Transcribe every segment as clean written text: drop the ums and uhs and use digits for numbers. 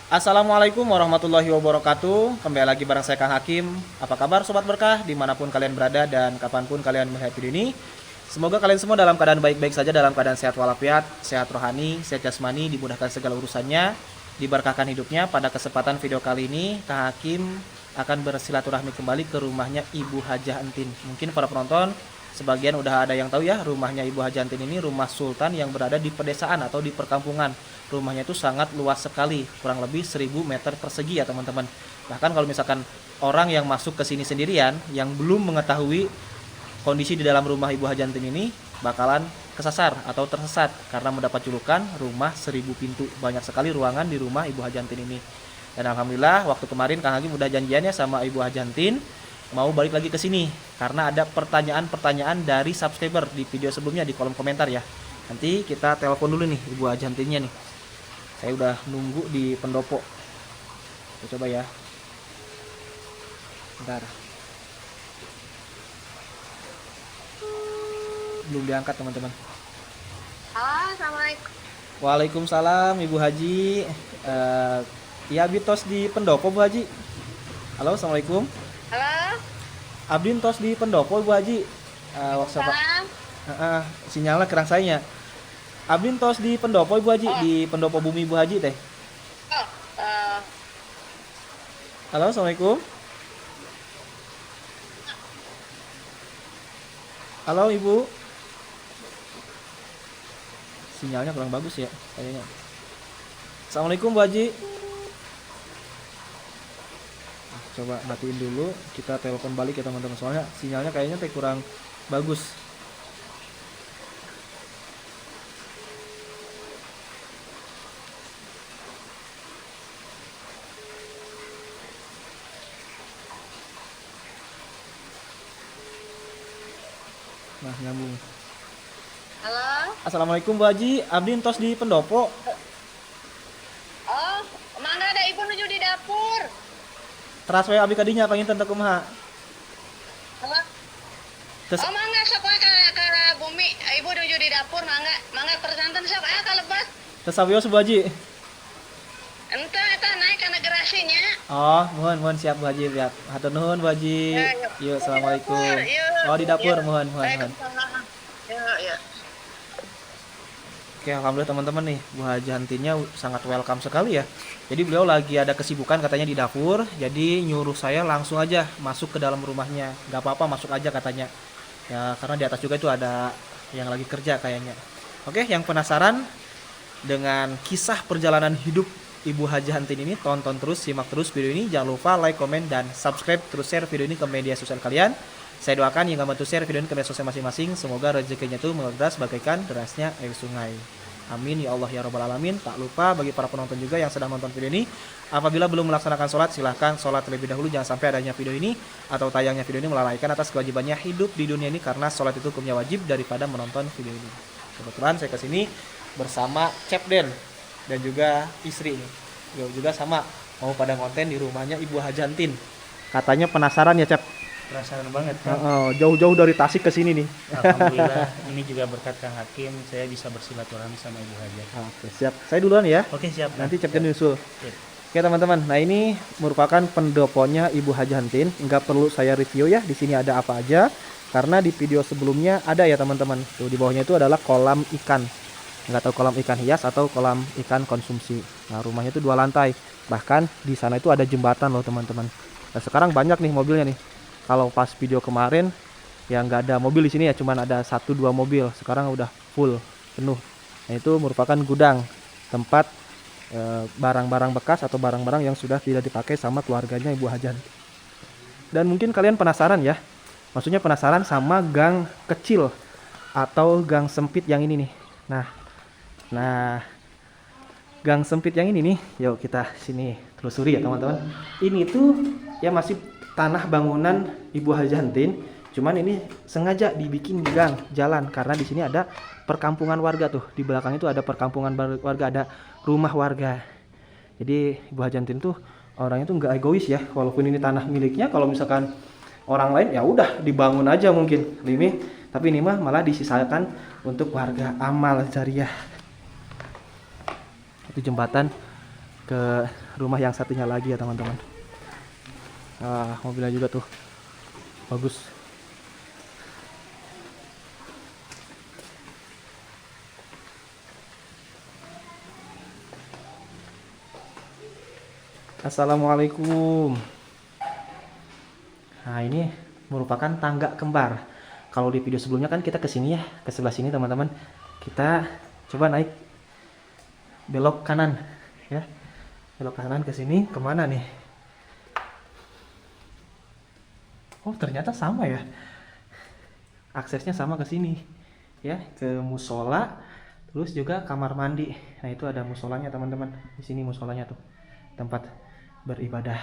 Assalamualaikum warahmatullahi wabarakatuh. Kembali lagi bareng saya Kang Hakim. Apa kabar Sobat Berkah dimanapun kalian berada dan kapanpun kalian melihat video ini. Semoga kalian semua dalam keadaan baik-baik saja, dalam keadaan sehat walafiat, sehat rohani, sehat jasmani, dimudahkan segala urusannya, diberkahkan hidupnya. Pada kesempatan video kali ini Kang Hakim akan bersilaturahmi kembali ke rumahnya Ibu Hajah Entin. Mungkin para penonton sebagian udah ada yang tahu ya, rumahnya Ibu Hajah Entin ini rumah sultan yang berada di pedesaan atau di perkampungan. Rumahnya itu sangat luas sekali, kurang lebih 1000 meter persegi ya teman-teman. Bahkan kalau misalkan orang yang masuk ke sini sendirian yang belum mengetahui kondisi di dalam rumah Ibu Hajah Entin ini, bakalan kesasar atau tersesat karena mendapat julukan rumah 1000 pintu. Banyak sekali ruangan di rumah Ibu Hajah Entin ini. Dan alhamdulillah waktu kemarin Kang Hakim udah janjiannya sama Ibu Hajah Entin mau balik lagi ke sini karena ada pertanyaan-pertanyaan dari subscriber di video sebelumnya di kolom komentar ya. Nanti kita telepon dulu nih Ibu Hajah Entinnya nih. Saya udah nunggu di pendopo. Kita coba ya. Bentar. Belum diangkat teman-teman. Halo, Assalamualaikum. Waalaikumsalam Ibu Haji. Ya abdi tos di pendopo Bu Haji. Halo, assalamualaikum. Halo, Abdi tos di pendopo Bu Haji. Workshop. salam. Sinyalnya kerang saya. Abdi tos di pendopo Ibu Haji, Oh, di pendopo bumi Ibu Haji teh. oh, Halo, assalamualaikum. Halo Ibu. Sinyalnya kurang bagus ya kayaknya. Assalamualaikum Bu Haji. Coba matiin dulu, kita telepon balik ya teman-teman. Soalnya sinyalnya kayaknya teh kurang bagus. Nah, nyambung. halo. Assalamualaikum Bu Haji, Abdi tos di pendopo. Oh, mangga ada ibu menuju di dapur. Teras we abdi kadinya panggil tante kumaha. Halo. Terus Oh, mangga sok we ke bumi. Ibu menuju di dapur, mangga persantan sok ka lepas. terus sawios Bu Haji. Entah eta naik kana gerasinya. Oh, mohon siap Bu Haji, lihat. Hatur nuhun Bu Haji. Ya, yuk. Yuk, Di dapur, assalamualaikum. yuk. Oh, di dapur, Yuk. mohon. Waalaikumsalam. Yuk. Oke, alhamdulillah teman-teman nih, Bu Hajah Entinnya sangat welcome sekali ya. Jadi beliau lagi ada kesibukan katanya di dapur, jadi nyuruh saya langsung aja masuk ke dalam rumahnya. Gak apa-apa, masuk aja katanya. Ya, karena di atas juga itu ada yang lagi kerja kayaknya. Oke, yang penasaran dengan kisah perjalanan hidup Ibu Hajah Entin ini, tonton terus, simak terus video ini. Jangan lupa like, komen, dan subscribe, terus share video ini ke media sosial kalian. Saya doakan yang bantu share video ini ke media sosial masing-masing, semoga rezekinya itu meluas bagaikan derasnya air sungai. Amin ya Allah ya Rabbal Alamin. Tak lupa bagi para penonton juga yang sedang nonton video ini, apabila belum melaksanakan sholat, silahkan sholat terlebih dahulu. Jangan sampai adanya video ini atau tayangnya video ini melalaikan atas kewajibannya hidup di dunia ini, karena sholat itu hukumnya wajib daripada menonton video ini. Kebetulan saya kesini bersama Cepden dan juga istri ini. Juga sama mau pada konten di rumahnya Ibu Hajah Entin. Katanya penasaran ya Cep. Penasaran banget kan? Jauh-jauh dari Tasik ke sini nih. Alhamdulillah ini juga berkat Kang Hakim saya bisa bersilaturahmi sama Ibu Hajah. Oke, siap. Saya duluan ya. Oke siap. Nanti Kang. Cepden nyusul. Siap. Oke teman-teman, nah ini merupakan pendoponya Ibu Hajah Entin. Nggak perlu saya review ya, di sini ada apa aja. Karena di video sebelumnya ada ya teman-teman. Tuh di bawahnya itu adalah kolam ikan. Nggak tahu kolam ikan hias atau kolam ikan konsumsi. Nah rumahnya itu 2 lantai. Bahkan di sana itu ada jembatan loh teman-teman. Nah sekarang banyak nih mobilnya nih. Kalau pas video kemarin ya nggak ada mobil di sini ya, cuman ada 1-2 mobil. Sekarang udah full, penuh. Nah itu merupakan gudang tempat barang-barang bekas atau barang-barang yang sudah tidak dipakai sama keluarganya Ibu Hajah. Dan mungkin kalian penasaran ya, maksudnya penasaran sama gang kecil atau gang sempit yang ini nih. Nah gang sempit yang ini nih, yuk kita sini telusuri ya teman-teman. Ini tuh ya masih tanah bangunan Ibu Hajah Entin, cuman ini sengaja dibikin di gang jalan karena di sini ada perkampungan warga tuh. Di belakang itu ada perkampungan warga, ada rumah warga. Jadi Ibu Hajah Entin tuh orangnya tuh nggak egois ya, walaupun ini tanah miliknya. Kalau misalkan orang lain ya udah dibangun aja mungkin ini, tapi ini mah malah disisakan untuk warga, amal jariah. Itu jembatan ke rumah yang satunya lagi ya teman-teman. Mobilnya juga tuh bagus. Assalamualaikum. Nah, ini merupakan tangga kembar. Kalau di video sebelumnya kan kita ke sini ya, ke sebelah sini teman-teman. Kita coba naik belok kanan ya. Belok kanan ke sini, kemana nih? Oh, ternyata sama ya. Aksesnya sama ke sini. Ya, ke musola, terus juga kamar mandi. Nah, itu ada musolanya teman-teman. Di sini musolanya tuh. Tempat beribadah.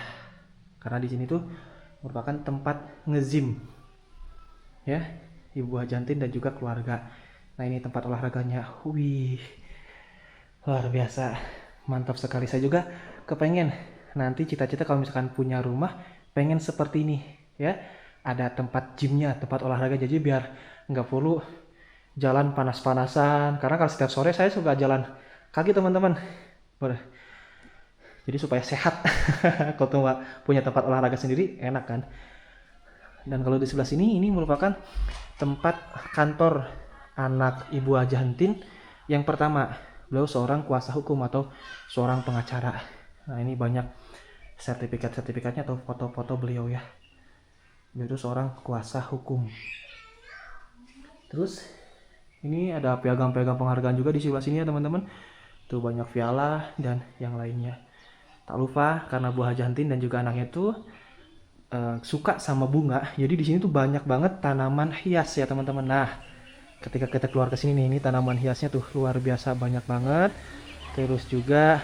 Karena di sini tuh merupakan tempat ngezim. Ya, Ibu Hajantin dan juga keluarga. Nah, ini tempat olahraganya. Wih. Luar biasa. Mantap sekali. Saya juga kepengen nanti cita-cita kalau misalkan punya rumah pengen seperti ini ya, ada tempat gymnya, tempat olahraga, jadi biar nggak perlu jalan panas-panasan, karena kalau setiap sore saya suka jalan kaki teman-teman, jadi supaya sehat. Kalau tuh punya tempat olahraga sendiri enak kan. Dan kalau di sebelah sini ini merupakan tempat kantor anak Ibu Hajantin yang pertama. Beliau seorang kuasa hukum atau seorang pengacara. Nah, ini banyak sertifikat-sertifikatnya atau foto-foto beliau ya. Beliau itu seorang kuasa hukum. Terus ini ada piagam-piagam penghargaan juga di sebelah sini ya teman-teman. Tuh banyak piala dan yang lainnya. Tak lupa karena Bu Hajantin dan juga anaknya itu suka sama bunga. Jadi di sini tuh banyak banget tanaman hias ya teman-teman. Nah, ketika kita keluar ke sini nih, ini tanaman hiasnya tuh luar biasa banyak banget. Terus juga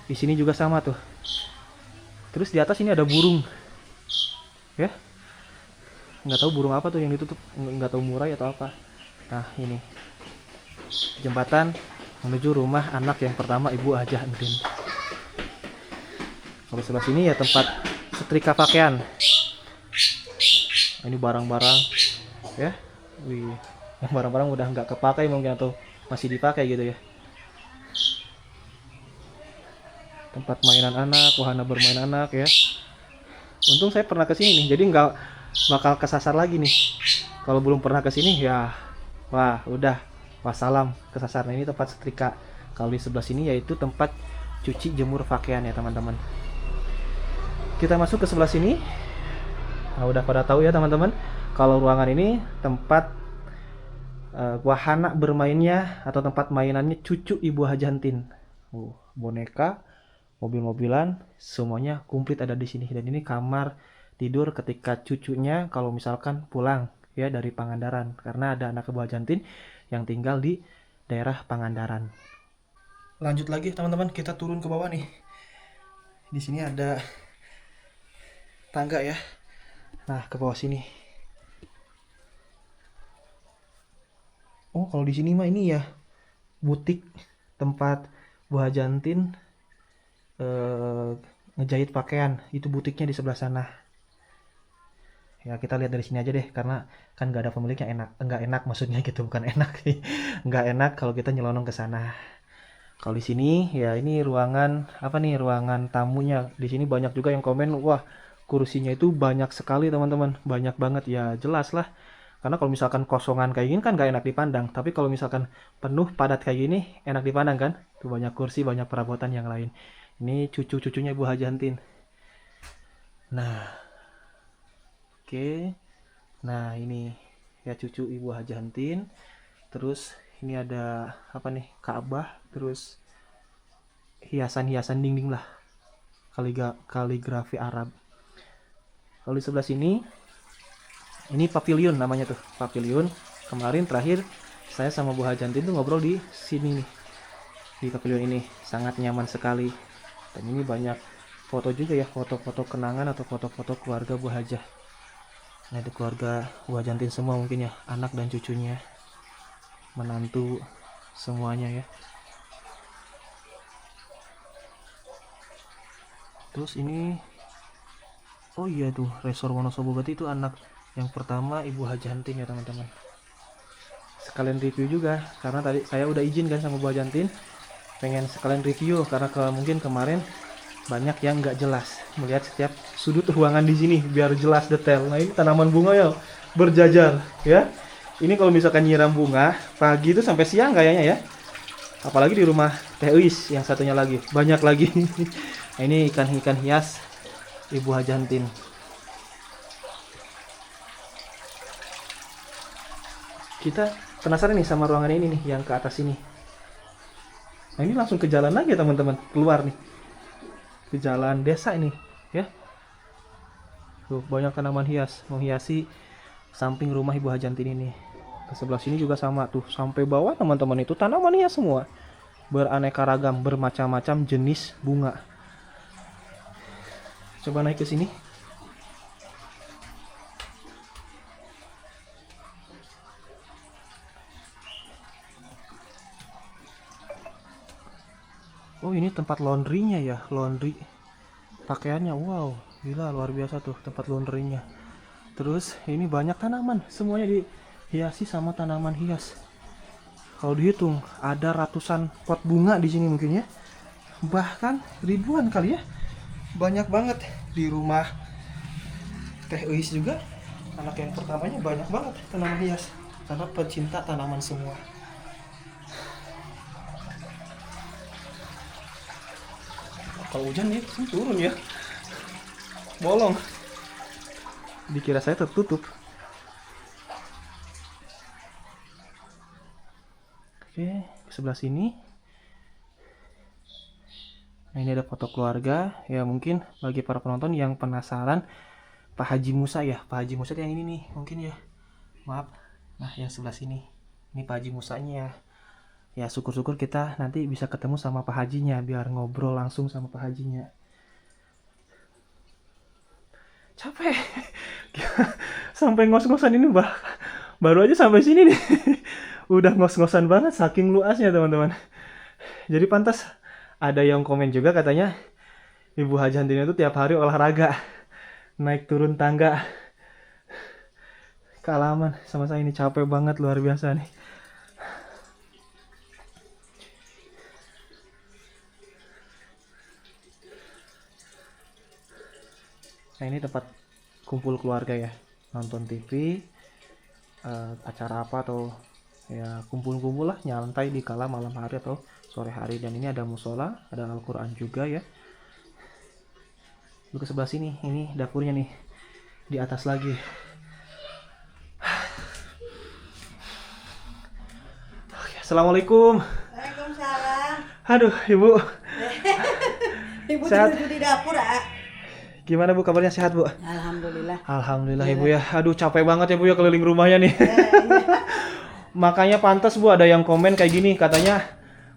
di sini juga sama tuh. Terus di atas ini ada burung. Ya. Nggak tahu burung apa tuh yang ditutup, nggak tahu murai atau apa. Nah, ini jembatan menuju rumah anak yang pertama Ibu Hajantin. Kalau sebelah sini ya tempat setrika pakaian. Ini barang-barang ya. Wih. Yang barang-barang udah nggak kepakai mungkin atau masih dipakai gitu ya. Tempat mainan anak, wahana bermain anak ya. Untung saya pernah kesini nih, jadi nggak bakal kesasar lagi nih. Kalau belum pernah kesini ya, wah udah wassalam kesasar. Nah, ini tempat setrika. Kalau di sebelah sini yaitu tempat cuci jemur pakaian ya teman-teman. Kita masuk ke sebelah sini. Nah, udah pada tahu ya teman-teman, kalau ruangan ini tempat wahana bermainnya atau tempat mainannya cucu Ibu Hajantin. Boneka, mobil-mobilan, semuanya komplit ada di sini. Dan ini kamar tidur ketika cucunya kalau misalkan pulang ya dari Pangandaran, karena ada anak Ibu Hajantin yang tinggal di daerah Pangandaran. Lanjut lagi teman-teman, kita turun ke bawah nih. Di sini ada tangga ya. Nah, ke bawah sini. Oh, kalau di sini mah ini ya butik tempat Bu Hajantin ngejahit pakaian. Itu butiknya di sebelah sana. Ya, kita lihat dari sini aja deh, karena kan nggak ada pemiliknya. Nggak enak maksudnya gitu, bukan enak sih. Nggak enak kalau kita nyelonong ke sana. Kalau di sini ya ini ruangan apa nih? Ruangan tamunya. Di sini banyak juga yang komen, wah kursinya itu banyak sekali teman-teman, banyak banget ya, jelas lah. Karena kalau misalkan kosongan kayak gini kan nggak enak dipandang. Tapi kalau misalkan penuh padat kayak gini enak dipandang kan. Tuh banyak kursi, banyak perabotan yang lain. Ini cucu-cucunya Ibu Hajantin. Nah, oke. Nah, ini ya cucu Ibu Hajantin. Terus ini ada apa nih? Ka'bah. Terus hiasan-hiasan dinding lah. Kaligrafi Arab. Kalau di sebelah sini ini pavilion namanya tuh, pavilion. Kemarin terakhir saya sama Bu Hajantin tuh ngobrol di sini nih. Di pavilion ini sangat nyaman sekali. Dan ini banyak foto juga ya, foto-foto kenangan atau foto-foto keluarga Bu Hajah. Nah, itu keluarga Bu Hajantin semua mungkin ya, anak dan cucunya, menantu, semuanya ya. Terus ini, oh iya tuh, Resor Wonosobo, berarti itu anak yang pertama Ibu Hajantin ya teman-teman. Sekalian review juga, karena tadi saya udah izin kan sama Bu Hajantin pengen sekalian review karena mungkin kemarin banyak yang nggak jelas melihat setiap sudut ruangan di sini biar jelas detail. Nah ini tanaman bunga ya berjajar ya. Ini kalau misalkan nyiram bunga pagi itu sampai siang kayaknya ya. Apalagi di rumah Teh Uis yang satunya lagi banyak lagi. Nah, ini ikan hias Ibu Hajantin. Kita penasaran nih sama ruangan ini nih yang ke atas ini. Nah ini langsung ke jalan lagi ya teman-teman, keluar nih ke jalan desa ini ya. Tuh banyak tanaman hias menghiasi samping rumah Ibu Hajantin ini. Ke sebelah sini juga sama tuh, sampai bawah teman-teman itu tanaman hias semua. Beraneka ragam, bermacam-macam jenis bunga. Coba naik ke sini. Oh ini tempat laundrynya ya, laundry pakaiannya. Wow, gila luar biasa tuh tempat laundrynya. Terus ini banyak tanaman, semuanya dihiasi sama tanaman hias. Kalau dihitung ada ratusan pot bunga di sini mungkin ya, bahkan ribuan kali ya. Banyak banget di rumah Teh Uis juga. Anak yang pertamanya banyak banget tanaman hias karena pecinta tanaman semua. Kalau hujan nih turun ya, bolong. Dikira saya tertutup. Oke, ke sebelah sini. Nah ini ada foto keluarga. Ya mungkin bagi para penonton yang penasaran Pak Haji Musa ya. Pak Haji Musa yang ini nih mungkin ya. Maaf. Nah yang sebelah sini. Ini Pak Haji Musanya ya. Ya syukur-syukur kita nanti bisa ketemu sama Pak Hajinya biar ngobrol langsung sama Pak Hajinya. Capek. Sampai ngos-ngosan ini baru aja sampai sini nih. Udah ngos-ngosan banget saking luasnya teman-teman. Jadi pantas ada yang komen juga katanya Ibu Hajantin itu tiap hari olahraga. Naik turun tangga. Ke halaman sama saya ini capek banget luar biasa nih. Nah ini tempat kumpul keluarga ya, nonton TV, acara apa atau ya kumpul-kumpul lah, nyantai di kala malam hari atau sore hari. Dan ini ada musola, ada Al-Quran juga ya. Lalu ke sebelah sini, ini dapurnya nih, di atas lagi. Assalamualaikum. Waalaikumsalam. Aduh Ibu, Ibu sehat? tidur di dapur, Gimana Bu kabarnya, sehat Bu? Alhamdulillah. Alhamdulillah Ibu ya. Aduh capek banget ya Bu ya keliling rumahnya nih. Makanya pantas Bu ada yang komen kayak gini, katanya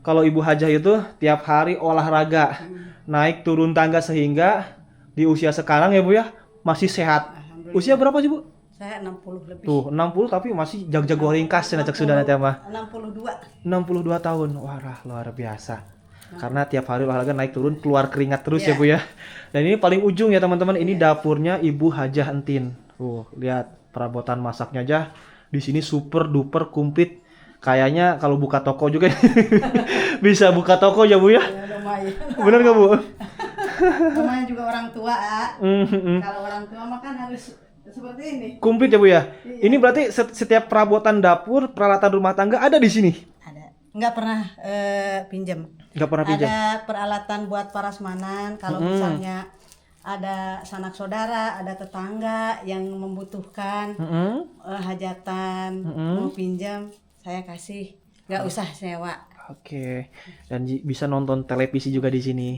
kalau Ibu Hajah itu tiap hari olahraga, naik turun tangga sehingga di usia sekarang ya Bu ya masih sehat. Usia berapa sih Bu? Saya 60 lebih. Tuh 60 tapi masih jag-jago ringkas cenacak sudah nanti mah. 62. 62 tahun. Wah, luar biasa. Karena tiap hari olahraga naik turun keluar keringat terus ya Bu ya. Dan ini paling ujung ya teman-teman, ini dapurnya Ibu Hajah Entin. Lihat perabotan masaknya aja di sini super duper komplit. Kayaknya kalau buka toko juga bisa buka toko ya Bu ya. Ya, lumayan. Bener nggak Bu? Lumayan juga orang tua, Kalau orang tua mah kan harus seperti ini. Komplit ya Bu ya. Iya. Ini berarti setiap perabotan dapur, peralatan rumah tangga ada di sini. Ada. Nggak pernah pinjam. Nggak pernah pinjam. Ada peralatan buat parasmanan. Kalau misalnya ada sanak saudara, ada tetangga yang membutuhkan hajatan, mau pinjam, saya kasih. Nggak usah sewa. Oke. Dan bisa nonton televisi juga di sini.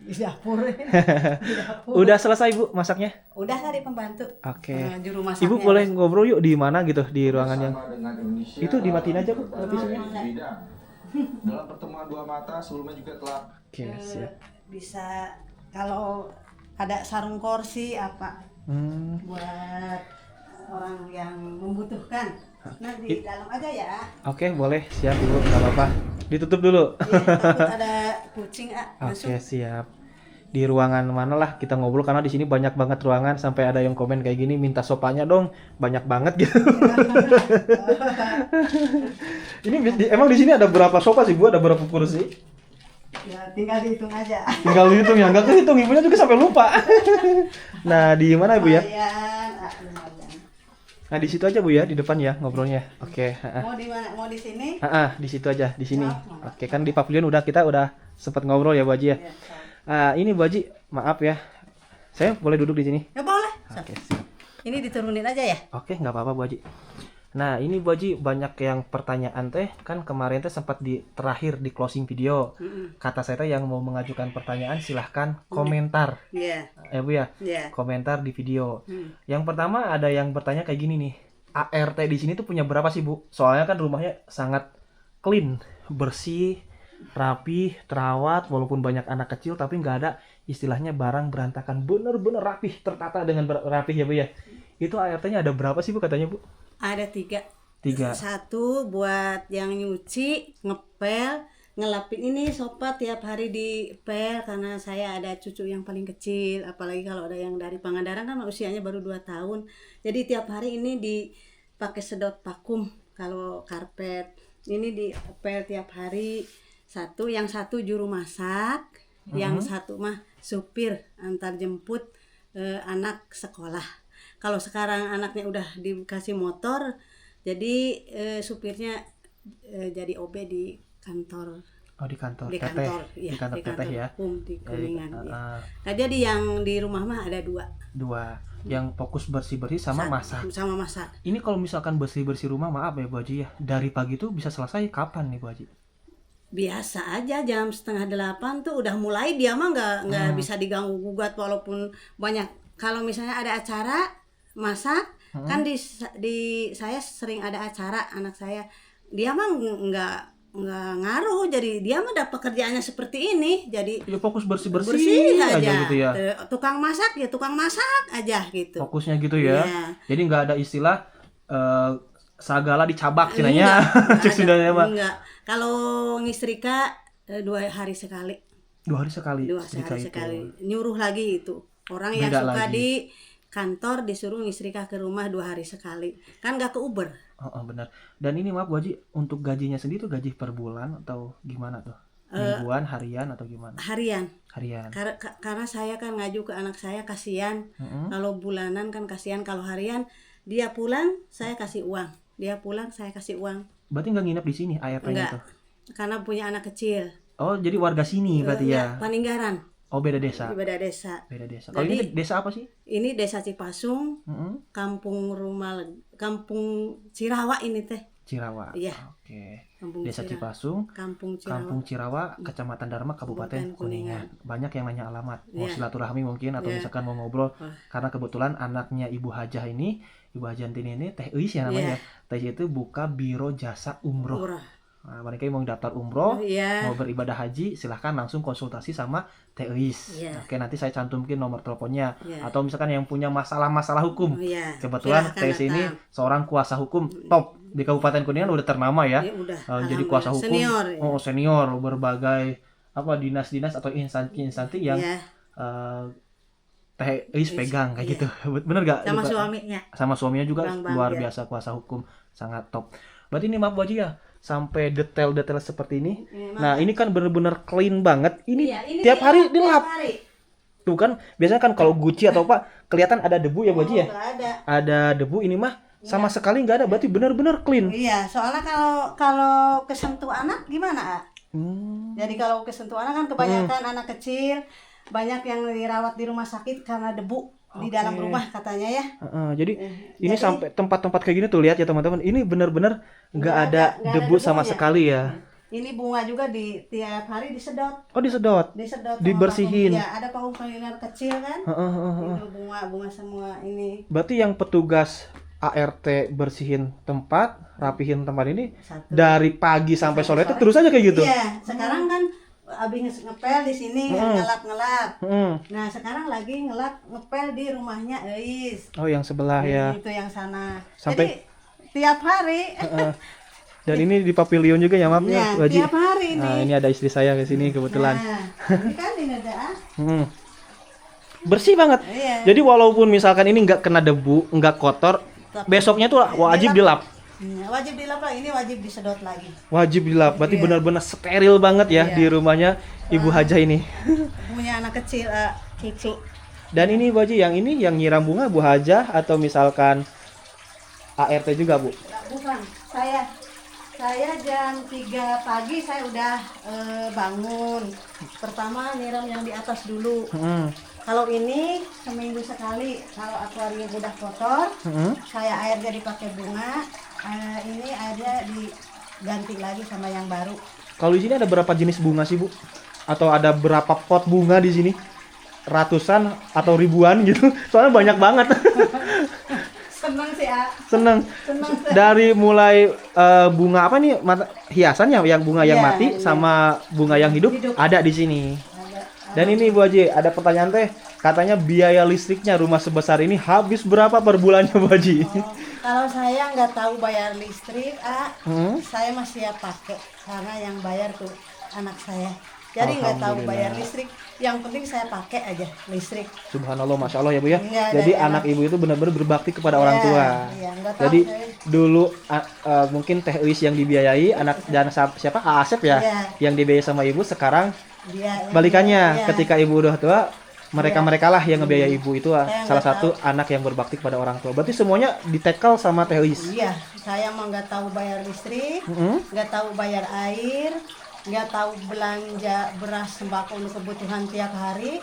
Di dapur. Di dapur. Udah selesai Bu masaknya? Udah tadi pembantu. Oke. Juru masaknya. Ibu boleh ngobrol yuk di mana gitu di ruangan yang itu dimatiin aja Bu televisinya. Dalam pertemuan dua mata sebelumnya juga telah Oke, siap. Bisa kalau ada sarung kursi apa buat orang yang membutuhkan. Nah di dalam aja ya. Oke, boleh. Siap Ibu, nggak apa-apa. Ditutup dulu. Ya, takut ada kucing Oke, masuk. siap. Di ruangan mana lah kita ngobrol karena di sini banyak banget ruangan sampai ada yang komen kayak gini minta sopanya dong. Banyak banget gitu. Ini emang di sini ada berapa sofa sih Bu? Ada berapa kursi? Ya, tinggal dihitung aja. Tinggal dihitung ya, nggak kehitung, ibunya juga sampai lupa. Nah, di mana Bu ya? Lumayan. Nah, di situ aja Bu ya, di depan ya ngobrolnya. Oke, Mau di mana? Mau di sini? di situ aja, di sini. Oh, Oke, kan di pavilion kita udah sempat ngobrol ya Bu Haji ya. Ya, Ini Bu Haji, maaf ya. Saya boleh duduk di sini? ya boleh. Oke, siap. Ini diturunin aja ya? Oke, nggak apa-apa Bu Haji. Nah, ini Bu Haji banyak yang pertanyaan teh, kan kemarin teh sempat di terakhir di closing video. Kata saya teh yang mau mengajukan pertanyaan silahkan komentar. Iya. Ya Bu ya. Iya. Komentar di video. Yang pertama ada yang bertanya kayak gini nih. ART di sini tuh punya berapa sih Bu? Soalnya kan rumahnya sangat clean, bersih, rapi, terawat, walaupun banyak anak kecil tapi nggak ada istilahnya barang berantakan, bener-bener rapih, tertata dengan rapih ya Bu ya. Itu ART-nya ada berapa sih Bu katanya Bu? Ada 3. 3. 1 buat yang nyuci, ngepel, ngelapin ini sofa tiap hari dipel karena saya ada cucu yang paling kecil, apalagi kalau ada yang dari Pangandaran kan usianya baru 2 tahun. Jadi tiap hari ini dipakai sedot vakum. Kalau karpet ini dipel tiap hari. Yang satu juru masak, yang satu mah supir antar jemput anak sekolah. Kalau sekarang anaknya udah dikasih motor, jadi supirnya jadi OB di kantor. Oh, di kantor Di teteh. kantor, Di kantor teteh ya. hukum di Kuningan. Ya. Ah, Nah, jadi yang di rumah mah ada 2. 2. Yang fokus bersih-bersih sama masak. Sama masak. Ini kalau misalkan bersih-bersih rumah, maaf ya Bu Haji ya. Dari pagi tuh bisa selesai kapan nih Bu Haji? Biasa aja jam 7:30 tuh udah mulai, dia mah nggak bisa diganggu gugat walaupun banyak. Kalau misalnya ada acara masak, kan di saya sering ada acara anak saya, dia mah nggak ngaruh, jadi dia mah ada pekerjaannya seperti ini, jadi Ya fokus bersih bersih-bersih aja gitu ya. Tukang masak ya tukang masak aja gitu. Fokusnya gitu ya. Iya. Jadi nggak ada istilah sagala dicabak Enggak, cenanya. Cek ada. Sundanya mah. Enggak. Kalau ngistrika 2 hari sekali. 2 hari sekali. 2 setrika hari itu. sekali. Nyuruh lagi itu. Orang yang Beda suka lagi. di kantor disuruh ngistrika ke rumah 2 hari sekali. Kan nggak ke Uber. Oh, benar. Dan ini maaf Bu Haji, untuk gajinya sendiri tuh gaji per bulan atau gimana tuh? Mingguan, harian atau gimana? Harian. Harian. Karena saya kan ngaju ke anak saya, kasihan. Kalau bulanan kan kasihan, kalau harian dia pulang saya kasih uang. Dia pulang saya kasih uang. Berarti nggak nginep di sini ART-nya Enggak. tuh? Karena punya anak kecil. Oh, jadi warga sini berarti ya? Paninggaran. Oh, beda desa. Beda desa. Beda desa. Kalau Jadi- ini desa apa sih? Ini desa Cipasung, kampung Cirawa ini teh. Cirawa. Iya. Oke. Kampung Desa Cirawa. Cipasung, Kampung Cirawa. Kampung Cirawa, Kecamatan Dharma, Kabupaten Kabupaten Kuningan. Banyak yang nanya alamat, mau Iya. silaturahmi mungkin atau Iya. misalkan mau ngobrol. Karena kebetulan anaknya Ibu Hajah ini, Ibu Hajantin ini Teh Eis ya namanya. Teh Eis itu buka biro jasa umroh. Murah. Nah, mereka yang mau daftar umroh, Iya. mau beribadah haji, silahkan langsung konsultasi sama Teh Eis. Iya. Oke, nanti saya cantumkin nomor teleponnya. Iya. Atau misalkan yang punya masalah-masalah hukum. Iya. Kebetulan Silahkan Teh Eis ini datang. seorang kuasa hukum top di Kabupaten Kuningan, udah ternama ya. Ya, udah. Jadi kuasa hukum. Senior. Ya. Oh, senior berbagai dinas-dinas atau instansi yang Iya. Teh Eis pegang kayak Iya. gitu. Bener gak? Sama suaminya. Sama suaminya juga Bang, luar ya. biasa kuasa hukum, sangat top. Berarti ini maaf Bu Haji ya, sampai detail-detail seperti ini. Nah, ini kan bener-bener clean banget. Ini Iya, ini tiap hari tiap dilap. hari. Tuh kan, biasanya kan kalau Gucci atau apa kelihatan ada debu ya Bu Haji ya. Nggak ada. Ada debu, ini mah sama sekali nggak ada. Berarti bener-bener clean. Iya, soalnya kalau kesentuh anak gimana, A? Hmm. Jadi kalau kesentuh anak kan kebanyakan anak kecil, banyak yang dirawat di rumah sakit karena debu di dalam rumah katanya ya. Jadi ini sampai tempat-tempat kayak gini tuh, lihat ya teman-teman. Ini bener-bener nggak ada nggak ada debu sama debunya. sekali ya. Ini bunga juga tiap hari disedot, Oh, disedot. sama Dibersihin. vakum. Ya, ada vakum cleaner kecil kan. Itu bunga semua ini. Berarti yang petugas ART bersihin tempat, rapihin tempat ini Satu. dari pagi sampai sore itu terus aja kayak gitu. Iya, sekarang kan abis ngepel di sini ngelap-ngelap. Nah, sekarang lagi ngepel di rumahnya Eis. Oh, yang sebelah ya. Itu yang sana. Sampai- Jadi tiap hari. Dan ini di pavilion juga ya, maaf Ya, Bu Haji. tiap hari ini. Nah, ini ada istri saya ke sini kebetulan. Nah, ini kan ini ada. Hmm. Bersih banget. Iya. Jadi walaupun misalkan ini nggak kena debu, nggak kotor, besoknya tuh wajib dilap. Wajib dilap lagi, ini wajib disedot lagi. Wajib dilap. Berarti Iya. benar-benar steril banget ya Iya. di rumahnya Ibu Hajah ini. Punya anak kecil, cucu. Dan ini Bu Haji, yang ini yang nyiram bunga Bu Hajah atau misalkan ART juga Bu? Bukan, saya jam 3 pagi saya udah bangun. Pertama nyiram yang di atas dulu. Kalau ini seminggu sekali, kalau akuarium udah kotor, saya airnya dipakai bunga, ini airnya diganti lagi sama yang baru. Kalau di sini ada berapa jenis bunga sih Bu? Atau ada berapa pot bunga di sini? Ratusan atau ribuan gitu? Soalnya banyak banget. Seneng sih, Seneng. seneng. Dari mulai bunga apa nih? Hiasannya yang bunga yang Iya, mati iya. sama bunga yang hidup Hidup. ada di sini. Ada. Dan ini Bu Haji, ada pertanyaan teh. Katanya biaya listriknya rumah sebesar ini habis berapa per bulannya Bu Haji? Kalau saya nggak tahu bayar listrik, Hmm? saya masih siap pakai karena yang bayar tuh anak saya. Jadi nggak tahu bayar Alhamdulillah. listrik. Yang penting saya pakai aja listrik. Subhanallah, Masya Allah ya Bu ya. Iya, Jadi dari anak ibu itu benar-benar berbakti kepada orang Iya, tua. iya, nggak tahu Jadi saya. dulu mungkin Teh Elis yang dibiayai, anak dan siapa Asep ya, Iya. yang dibiayai sama ibu. Sekarang Dia yang balikannya, iya. ketika ibu udah tua, mereka lah yang ngebiayai ibu itu Saya salah nggak satu anak yang berbakti kepada orang tua. Berarti semuanya ditekel sama Teh Elis. Iya, saya mah nggak tahu bayar listrik, nggak tahu bayar air, nggak tahu belanja beras sembako untuk kebutuhan tiap hari.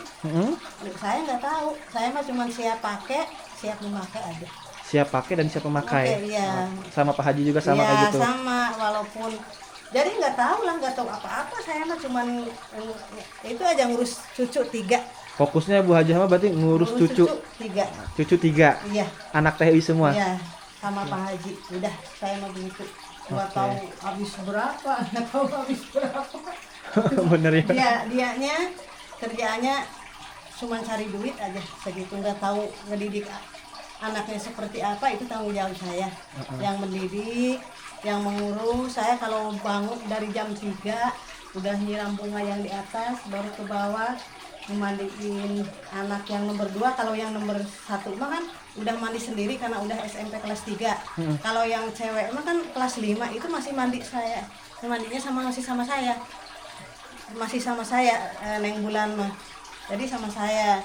Saya nggak tahu. Saya mah cuma siap pakai, siap memakai aja. Siap pakai dan siap memakai. Oke, iya. Sama Pak Haji juga sama Iya, kayak gitu. sama walaupun jadi nggak tahu lah, nggak tahu apa-apa. Saya mah cuman itu aja ngurus cucu 3. Fokusnya Bu Hajah mah berarti ngurus cucu 3. cucu 3 Iya. anak Teh Elis semua. Iya, sama Pak Haji. Udah, saya mau begitu. Nggak Oke. tahu habis berapa, nggak tahu habis berapa. Bener ya. Dianya kerjaannya cuma cari duit aja segitu, nggak tahu ngedidik anaknya seperti apa, itu tanggung jawab saya. Yang mendidik, yang mengurus. Saya kalau bangun dari jam 3 udah nyiram bunga yang di atas, baru ke bawah memandiin anak yang nomor 2. Kalau yang nomor 1 mah kan udah mandi sendiri karena udah SMP kelas 3. Kalau yang cewek mah kan kelas 5, itu masih mandi saya. Mandinya masih sama saya. Masih sama saya, Neng Bulan mah. Jadi sama saya.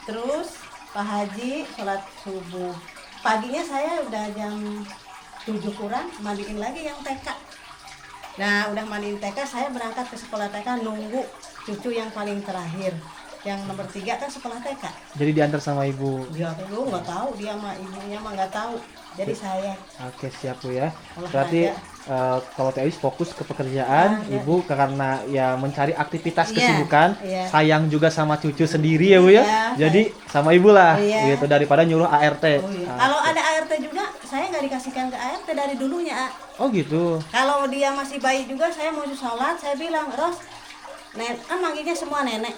Terus Pak Haji sholat subuh. Paginya saya udah jam 7 kurang mandiin lagi yang TK. Nah, udah mandiin TK, saya berangkat ke sekolah TK nunggu cucu yang paling terakhir. Yang nomor 3 kan sekolah TK. Jadi diantar sama ibu. Dia tuh nggak tahu, dia mah ibunya mah nggak tahu. Jadi saya Oke, siap Bu ya. Olahraga. Berarti kalau Teh Elis fokus ke pekerjaan, Iya. ibu karena ya mencari aktivitas Iya, kesibukan, iya. sayang juga sama cucu sendiri ya Bu ya. Iya, Jadi sama ibu lah Iya. gitu daripada nyuruh ART. oh, iya. Kalau ada ART juga, saya nggak dikasihkan ke ART dari dulunya. Oh gitu. Kalau dia masih bayi juga, saya mau sholat, saya bilang, Ros, kan manggilnya semua nenek.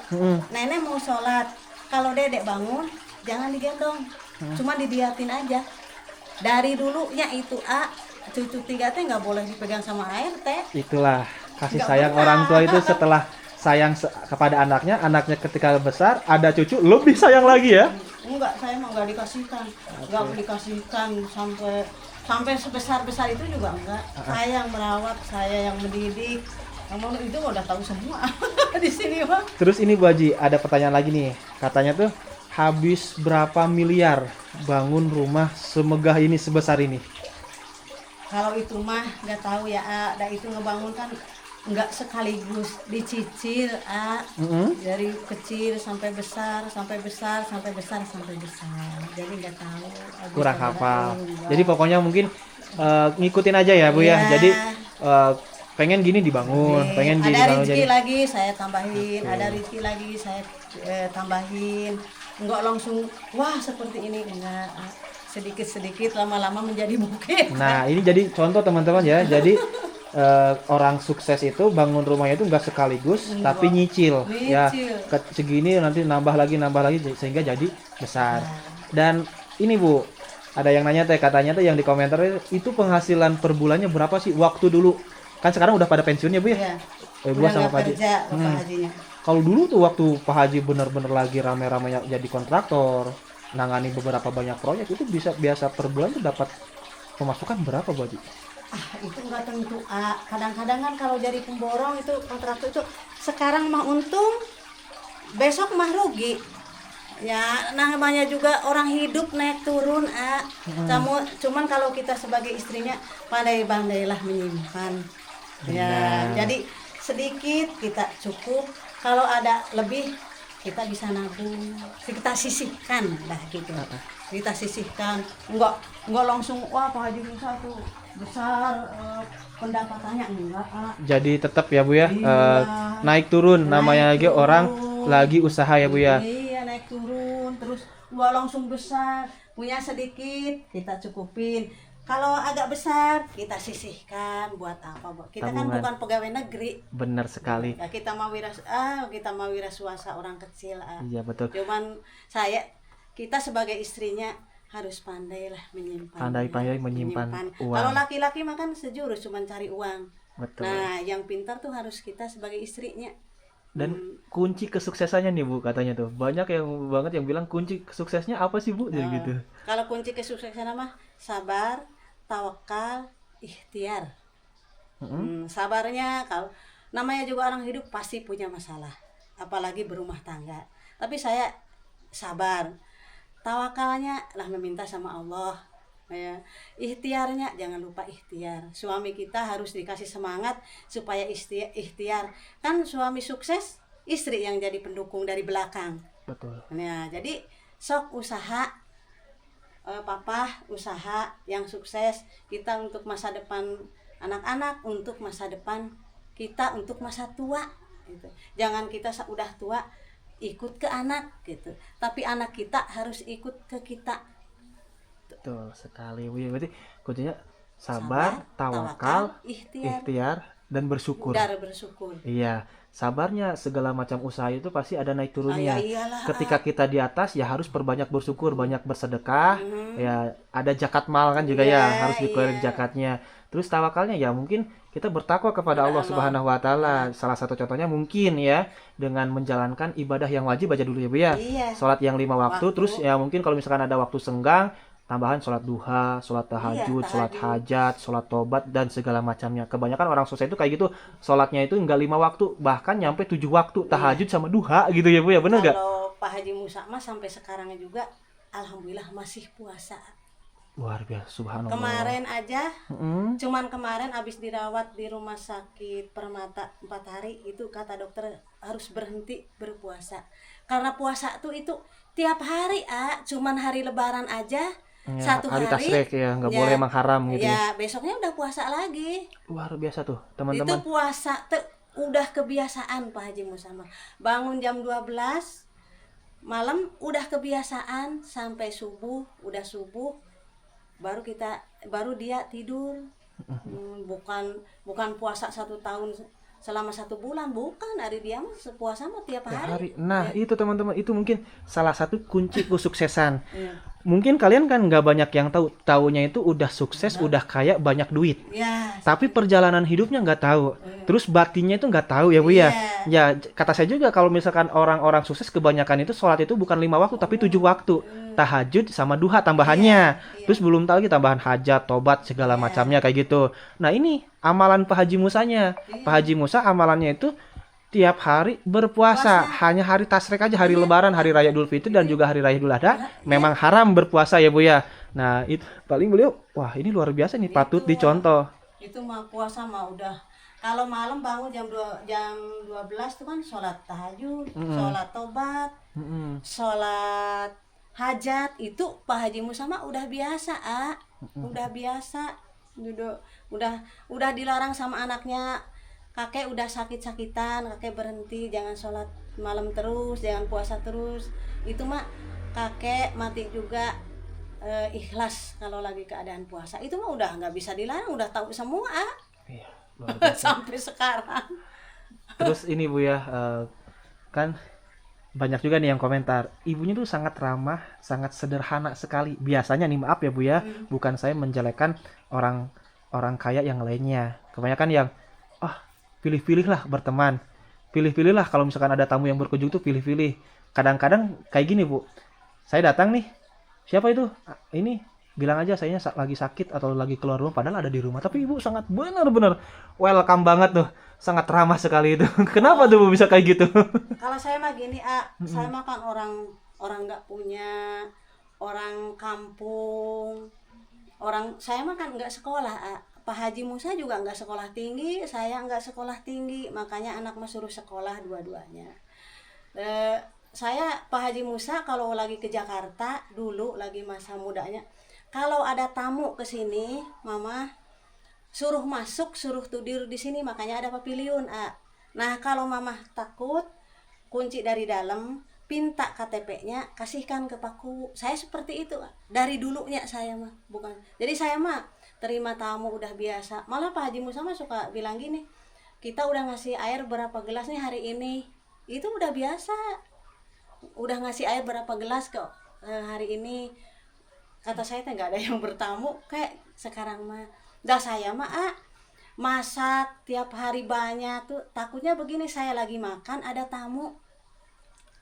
Nenek mau sholat. Kalau dedek bangun, jangan digendong, cuma didiatin aja. Dari dulunya itu cucu 3 teh nggak boleh dipegang sama ART. Itulah kasih Nggak sayang pernah. orang tua itu setelah sayang kepada anaknya ketika besar ada cucu lebih sayang lagi ya. Enggak, saya mau nggak dikasihkan, nggak dikasihkan sampai sebesar itu juga enggak. Saya yang merawat, saya yang mendidik. Kamu itu udah tahu semua di sini mah. Terus ini Bu Haji, ada pertanyaan lagi nih. Katanya tuh habis berapa miliar bangun rumah semegah ini, sebesar ini? Kalau itu mah nggak tahu ya, ada itu ngebangun kan nggak sekaligus, dicicil, dari kecil sampai besar, sampai besar, sampai besar, sampai besar. Jadi nggak tahu. habis Kurang berapa, hafal. enggak. Jadi pokoknya mungkin ngikutin aja ya Bu ya. Iya. Jadi pengen gini dibangun, Nih, pengen gini ada dibangun rezeki jadi. lagi saya tambahin, ada rezeki lagi saya tambahin. Enggak langsung wah seperti ini, enggak. Sedikit-sedikit lama-lama menjadi bukit. Nah, ini jadi contoh teman-teman ya. Jadi orang sukses itu bangun rumahnya itu enggak sekaligus, Enggak. tapi nyicil. Ya, Nyicil. segini nanti nambah lagi sehingga jadi besar. Dan ini Bu, ada yang nanya teh, katanya tuh yang di komentar itu penghasilan per bulannya berapa sih waktu dulu? Kan sekarang udah pada pensiun ya Bu ya? Iya. Gua Udah sama nggak Pak Haji. kerja Bapak Hajinya. Kalau dulu tuh waktu Pak Haji bener-bener lagi rame-ramenya jadi kontraktor, nangani beberapa banyak proyek, itu biasa per bulan tuh dapat pemasukan berapa Bu Haji? Itu nggak tentu. Kadang-kadang kan kalau jadi pemborong itu kontraktor itu sekarang mah untung, besok mah rugi. Ya, namanya juga orang hidup naik turun. Cuman kalau kita sebagai istrinya pandai-pandailah menyimpan. Ya, jadi sedikit kita cukup. Kalau ada lebih kita bisa nabung, kita sisihkan dah gitu. Kita sisihkan, enggak langsung wah Pak Haji Musa tuh besar pendapatannya enggak. Jadi tetap ya Bu ya, Iya. naik turun namanya lagi turun. orang lagi usaha ya Bu ya. Iya, naik turun terus enggak langsung besar, punya sedikit kita cukupin. Kalau agak besar kita sisihkan buat apa? Kita Tabungan. kan bukan pegawai negeri. Benar sekali. Ya, kita mau wira swasta orang kecil. Iya betul. Cuman kita sebagai istrinya harus pandailah menyimpan. Pandai-pandai menyimpan uang. Kalau laki-laki mah kan sejurus cuman cari uang. Betul. Nah, yang pintar tuh harus kita sebagai istrinya. Dan kunci kesuksesannya nih Bu katanya tuh. Banyak yang banget yang bilang kunci suksesnya apa sih Bu? Jadi gitu. Kalau kunci kesuksesan mah sabar, tawakal, ikhtiar. Sabarnya kalau namanya juga orang hidup pasti punya masalah, apalagi berumah tangga. Tapi saya sabar. Tawakalnya lah meminta sama Allah. Ya. Ikhtiarnya jangan lupa ikhtiar. Suami kita harus dikasih semangat supaya ikhtiar. Kan suami sukses, istri yang jadi pendukung dari belakang. Betul. Nah, jadi sok usaha, papa usaha yang sukses, kita untuk masa depan anak-anak, untuk masa depan kita, untuk masa tua gitu. Jangan kita udah tua ikut ke anak gitu, tapi anak kita harus ikut ke kita. Betul sekali Bu. Berarti kuncinya sabar, tawakal, ikhtiar dan bersyukur. Bersyukur. Iya, sabarnya segala macam usaha itu pasti ada naik turunnya. Iyalah. Ketika kita di atas ya harus perbanyak bersyukur, banyak bersedekah. Ya, ada zakat mal kan juga ya, harus dikeluarin zakatnya. Terus tawakalnya ya mungkin kita bertakwa kepada Allah Subhanahu wa taala. Salah satu contohnya mungkin ya dengan menjalankan ibadah yang wajib aja dulu ya Bu ya. Iya. Salat yang 5 waktu, terus ya mungkin kalau misalkan ada waktu senggang tambahan sholat duha, sholat tahajud, sholat hajat, sholat tobat dan segala macamnya. Kebanyakan orang sukses itu kayak gitu, sholatnya itu enggak 5 waktu, bahkan nyampe 7 waktu, tahajud sama duha gitu ya Bu ya, bener nggak? Kalau Pak Haji Musa mah sampai sekarang juga alhamdulillah masih puasa. Luar biasa, subhanallah. Kemarin aja, cuman kemarin abis dirawat di rumah sakit Permata 4 hari, itu kata dokter harus berhenti berpuasa. Karena puasa tuh itu tiap hari, cuman hari lebaran aja. Ya, 1 hari hari tasrek ya, nggak boleh emang haram gitu. Ya, besoknya udah puasa lagi. Luar biasa tuh, Itu teman-teman. puasa tuh udah kebiasaan Pak Haji Musa. Bangun jam 12 malam udah kebiasaan sampai subuh, udah subuh baru dia tidur. Bukan puasa 1 tahun selama 1 bulan, bukan. Hari dia mah puasa mah tiap hari. Nah, itu teman-teman, itu mungkin salah satu kunci kesuksesan. Iya. Mungkin kalian kan nggak banyak yang tahu, taunya itu udah sukses, udah kaya, banyak duit. Ya, Tapi perjalanan hidupnya nggak tahu. Terus batinnya itu nggak tahu ya Bu ya. Ya, kata saya juga kalau misalkan orang-orang sukses kebanyakan itu sholat itu bukan 5 waktu tapi 7 waktu. Tahajud sama duha tambahannya. Terus belum tahu lagi tambahan hajat, tobat segala macamnya kayak gitu. Nah, ini amalan Pak Haji Musanya. Pak Haji Musa amalannya itu tiap hari berpuasa. Hanya hari tasrek aja, hari lebaran, hari raya Idul Fitri dan juga hari raya Idul Adha memang haram berpuasa ya Bu ya. Nah, itu paling beliau wah ini luar biasa nih, patut dicontoh. itu mah puasa mah udah. Kalau malam bangun jam 12 tuh kan sholat tahajud, sholat tobat, sholat hajat, itu Pak Haji Musa mah udah biasa, udah biasa. Udah dilarang sama anaknya. Kakek udah sakit-sakitan, kakek berhenti, jangan sholat malam terus, jangan puasa terus. Itu mah kakek mati juga ikhlas kalau lagi keadaan puasa. Itu mah udah nggak bisa dilarang, udah tahu semua. Iya, luar biasa. Sampai sekarang. Terus ini Bu ya, kan banyak juga nih yang komentar, ibunya tuh sangat ramah, sangat sederhana sekali. Biasanya nih, maaf ya Bu ya, bukan saya menjelekkan orang kaya yang lainnya. Kebanyakan yang pilih-pilihlah berteman, pilih-pilihlah kalau misalkan ada tamu yang berkunjung tuh pilih-pilih. Kadang-kadang kayak gini Bu, saya datang nih, siapa itu? Ini bilang aja saya lagi sakit atau lagi keluar rumah, padahal ada di rumah. Tapi ibu sangat benar-benar welcome banget tuh, sangat ramah sekali itu. Kenapa tuh Bu bisa kayak gitu? Kalau saya mah gini, saya mah kan orang nggak punya, orang kampung, saya mah kan nggak sekolah. Pak Haji Musa juga nggak sekolah tinggi, saya nggak sekolah tinggi, makanya anak mah suruh sekolah dua-duanya. Saya Pak Haji Musa kalau lagi ke Jakarta dulu lagi masa mudanya, kalau ada tamu ke sini, Mama suruh masuk, suruh tidur di sini, makanya ada pavilion. Nah kalau Mama takut, kunci dari dalam, pinta KTP-nya, kasihkan ke Paku. Saya seperti itu dari dulunya saya mah, bukan. Jadi saya mah terima tamu udah biasa. Malah Pak Haji Musa mah suka bilang gini, kita udah ngasih air berapa gelas nih hari ini, itu udah biasa. Udah ngasih air berapa gelas kok hari ini. Kata saya teh nggak ada yang bertamu kayak sekarang mah. Dah saya mah masak tiap hari banyak tuh, takutnya begini, saya lagi makan ada tamu,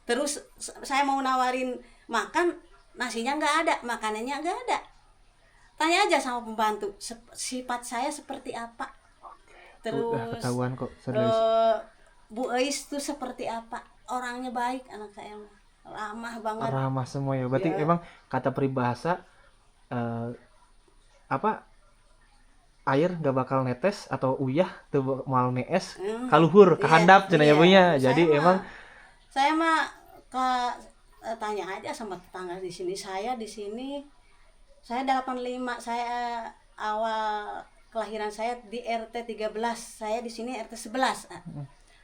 terus saya mau nawarin makan, nasinya nggak ada, makanannya nggak ada. Tanya aja sama pembantu, sifat saya seperti apa. Terus Udah ketahuan kok, serius. Bu Eis tuh seperti apa, orangnya baik, anak saya ramah banget. Ramah semua ya. Berarti Ya. emang kata peribahasa air nggak bakal netes atau uyah tuh mal nees kaluhur kehandap cenah ya Bu nya. Jadi emang saya mah tanya aja sama tetangga di sini. Saya di sini saya 85, saya awal kelahiran saya di RT 13, saya di sini RT 11.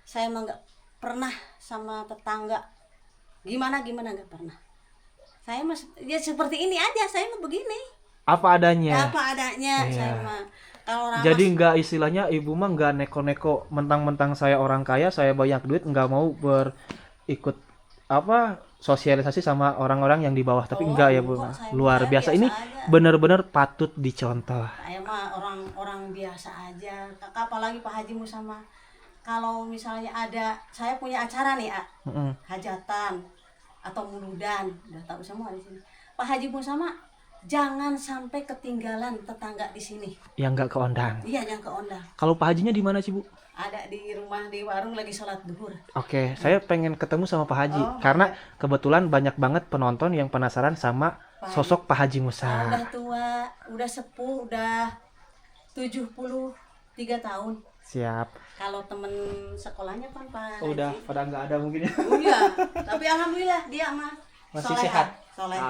Saya mah nggak pernah sama tetangga gimana nggak pernah. Saya mah ya seperti ini aja, saya mah begini. apa adanya. Apa adanya. Iya. Saya mah kalau ramah. Jadi nggak istilahnya ibu mah nggak neko-neko mentang-mentang saya orang kaya, saya banyak duit, nggak mau berikut apa sosialisasi sama orang-orang yang di bawah. Tapi enggak ya Bu, enggak, saya luar mah biasa. biasa Ini aja. benar-benar patut dicontoh. Saya mah orang biasa aja. Apalagi Pak Haji Musa mah, kalau misalnya ada, saya punya acara nih, hajatan atau muludan, udah tahu semua di sini. Pak Haji Musa mah jangan sampai ketinggalan tetangga di sini. Yang nggak keondang. Iya, yang keondang. Kalau Pak Hajinya di mana sih Bu? Ada di rumah di warung lagi sholat duhur. Oke, saya pengen ketemu sama Pak Haji karena kebetulan banyak banget penonton yang penasaran sama sosok Pak Haji Musa. Udah tua, udah sepuh, udah 73 tahun. Siap. Kalau temen sekolahnya kan Pak Udah Haji. pada nggak ada mungkin ya. Oh iya, tapi alhamdulillah dia mah Masih soleha, sehat. soleha.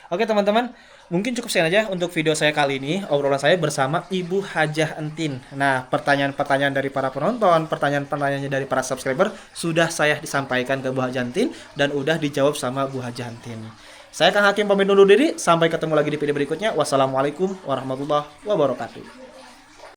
Oke teman-teman, mungkin cukup sekian aja untuk video saya kali ini, obrolan saya bersama Ibu Hajah Entin. Nah, pertanyaan-pertanyaan dari para penonton, pertanyaan-pertanyaannya dari para subscriber sudah saya disampaikan ke Bu Hajah Entin dan udah dijawab sama Bu Hajah Entin. Saya Kang Hakim pamit undur diri, sampai ketemu lagi di video berikutnya. Wassalamualaikum warahmatullahi wabarakatuh.